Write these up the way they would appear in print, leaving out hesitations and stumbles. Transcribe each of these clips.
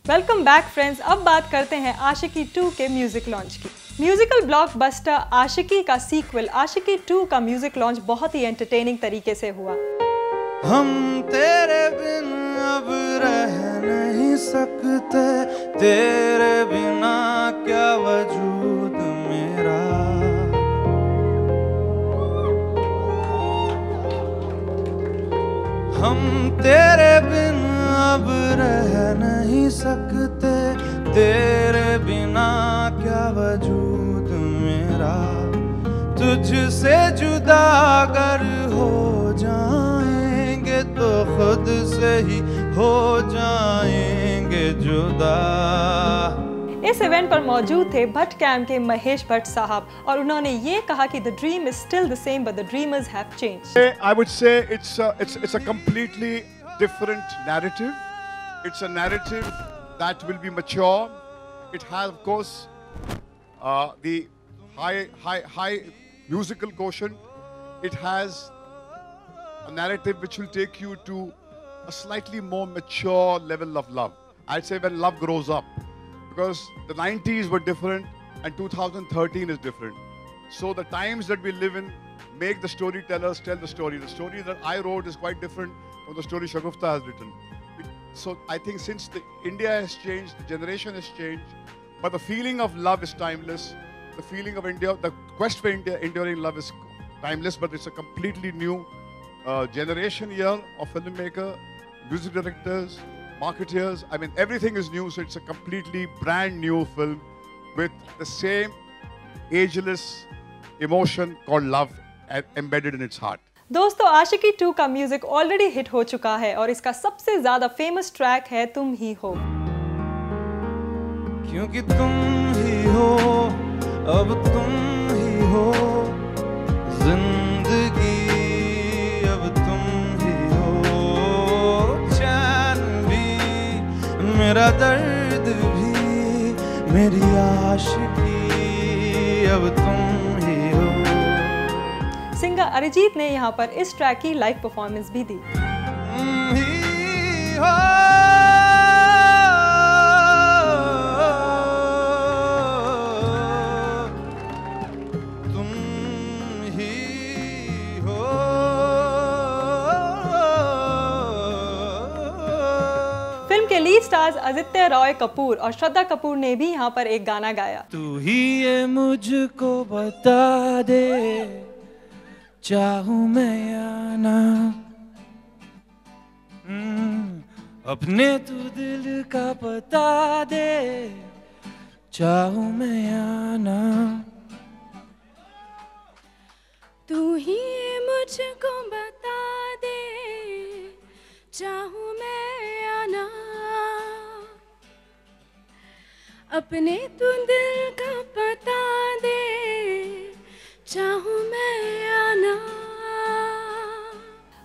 Welcome back friends. अब बात करते हैं आशिकी 2 के म्यूजिक लॉन्च की। म्यूजिकल ब्लॉकबस्टर आशिकी का सीक्वल आशिकी 2 का म्यूजिक लॉन्च बहुत ही एंटरटेनिंग तरीके से हुआ। हम तेरे बिन अब रह नहीं सकते, तेरे बिना क्या वजूद मेरा। हम तेरे बिन अब रह नहीं सकते, तेरे बिना क्या वजूद मेरा। तुझसे जुदा अगर हो जाएंगे तो खुद से ही हो जाएंगे जुदा। इस इवेंट पर मौजूद थे भट्ट कैम्प के महेश भट्ट साहब और उन्होंने ये कहा कि the dream is still the same but the dreamers have changed. I would say it's a completely different narrative. It's a narrative that will be mature. It has, of course, the high musical quotient. It has a narrative which will take you to a slightly more mature level of love. I'd say when love grows up, because the 90s were different and 2013 is different. So the times that we live in make the storytellers tell the story. The story that I wrote is quite different from the story Shagufta has written. So I think since India has changed, the generation has changed, but the feeling of love is timeless. The feeling of India, the quest for India, enduring love is timeless, but it's a completely new generation here of filmmaker, music directors, marketeers. I mean, everything is new, so it's a completely brand new film with the same ageless emotion called love embedded in its heart. दोस्तों, आशिकी 2 का music already hit हो चुका है और इसका सबसे ज्यादा famous track है तुम ही हो। क्योंकि तुम ही हो, अब तुम ही हो, जिंदगी अब तुम ही हो। चैन भी, मेरा दर्द भी, मेरी आशिकी अब तुम ही हो। सिंगर अरिजीत ने यहाँ पर इस ट्रैक की लाइव परफॉर्मेंस भी दी। तुम ही हो, तुम ही हो। फिल्म के लीड स्टार्स आदित्य रॉय कपूर और श्रद्धा कपूर ने भी यहाँ पर एक गाना गाया। तू ही ये मुझको बता दे, चाहूं मैं या ना, अपने तू दिल का पता दे, चाहूं मैं या ना। तू ही मुझको बता दे, चाहूं मैं या ना, अपने तू दिल का पता दे, चाहूं मैं या ना।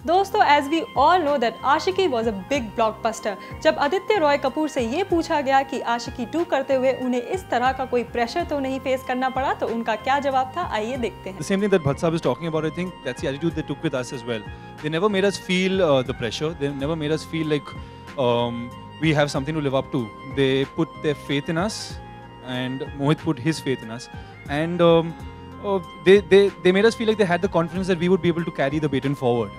दोस्तों, as we all know that Aashiqui was a big blockbuster. जब आदित्य रॉय कपूर से ये पूछा गया कि आशिकी 2 करते हुए उन्हें इस तरह का कोई प्रेशर तो नहीं फेस करना पड़ा, तो उनका क्या जवाब था, आइए देखते हैं। The same thing that Bhatt Sahab is talking about, I think that's the attitude they took with us as well. They never made us feel the pressure. They never made us feel like we have something to live up to. They put their faith in us, and Mohit put his faith in us, and they made us feel like they had the confidence that we would be able to carry the baton forward.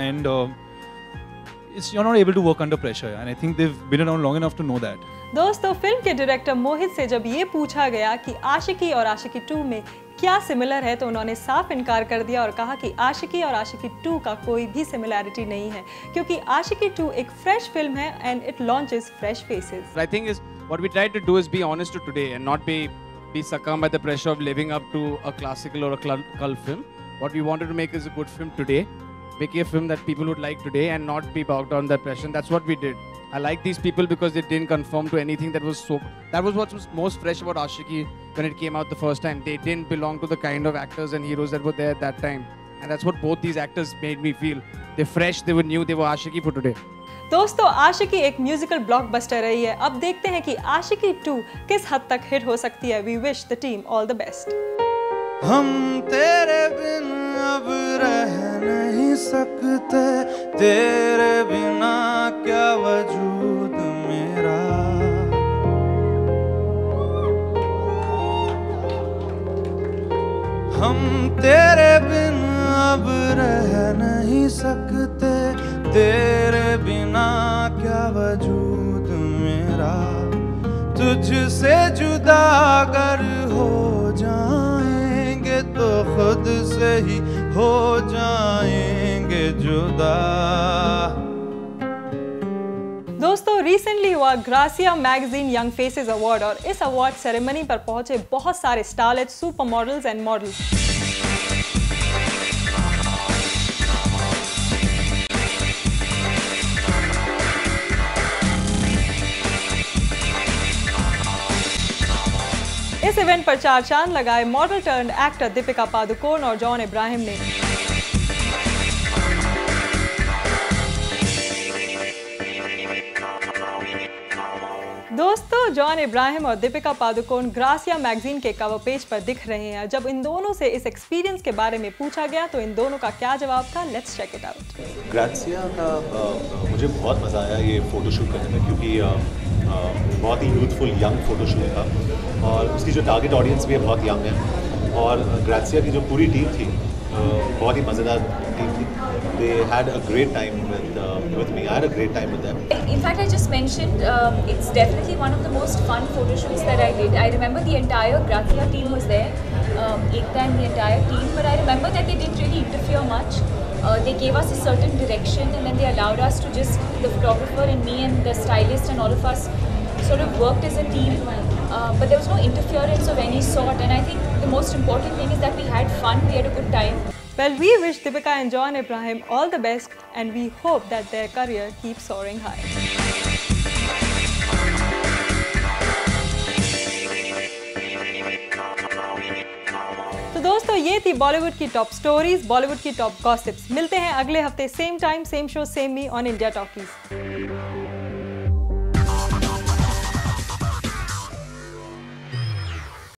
And you're not able to work under pressure, and I think they've been around long enough to know that. दोस्तों, film के director मोहित से जब ये पूछा गया कि आशिकी और आशिकी 2 में क्या सिमिलर है, तो उन्होंने साफ इनकार कर दिया और कहा कि आशिकी और आशिकी 2 का कोई भी सिमिलैरिटी नहीं है, क्योंकि आशिकी 2 एक फ्रेश फिल्म है and it launches fresh faces. I think is what we try to do is be honest to today and not be succumbed by the pressure of living up to a classical or a cult film. What we wanted to make is a good film today. Make a film that people would like today and not be bogged down under pressure. And that's what we did. I like these people because they didn't conform to anything that was what was most fresh about Aashiqui when it came out the first time. They didn't belong to the kind of actors and heroes that were there at that time. And that's what both these actors made me feel. They're fresh, they were new, they were Aashiqui for today. दोस्तों, आशिकी एक musical blockbuster रही है। अब देखते हैं कि आशिकी 2 किस हद तक हिट हो सकती है। We wish the team all the best. हम तेरे बिन अब रह नहीं सकते, तेरे बिना क्या वजूद मेरा। रह नहीं सकते तेरे बिना, क्या वजूद मेरा। तुझसे जुदा अगर हो जाएंगे तो खुद से ही हो जाएंगे जुदा। दोस्तों रिसेंटली हुआ gratia magazine young faces award और इस अवार्ड सेरेमनी पर पहुंचे बहुत सारे starlet, super models and models. इस इवेंट पर चार चांद लगाए model turned actor Deepika Padukone और जॉन इब्राहिम ने। दोस्तों जॉन इब्राहिम और दीपिका पादुकोण ग्रासिया मैगजीन के कवर पेज पर दिख रहे हैं। जब इन दोनों से इस एक्सपीरियंस के बारे में पूछा गया तो इन दोनों का क्या जवाब था, लेट्स चेक इट आउट। ग्रासिया का मुझे बहुत मज़ा आया ये फ़ोटोशूट करने में, क्योंकि बहुत ही यूथफुल यंग फ़ोटोशूट था और उसकी जो टारगेट ऑडियंस भी है बहुत यंग है। और ग्रासिया की जो पूरी टीम थी बहुत ही मज़ेदार टीम थी। They had a great time with me. I had a great time with them. In fact, I just mentioned it's definitely one of the most fun photo shoots that I did. I remember the entire Grazia team was there, Ekta and the entire team. But I remember that they didn't really interfere much. They gave us a certain direction, and then they allowed us to just, the photographer and me and the stylist and all of us sort of worked as a team. But there was no interference of any sort. And I think the most important thing is that we had fun. We had a good time. Well, we wish Deepika and John Ibrahim all the best and we hope that their career keeps soaring high. तो दोस्तों ये थी बॉलीवुड की top stories, Bollywood की top gossips. मिलते हैं अगले हफ्ते same time same show same me on India talkies.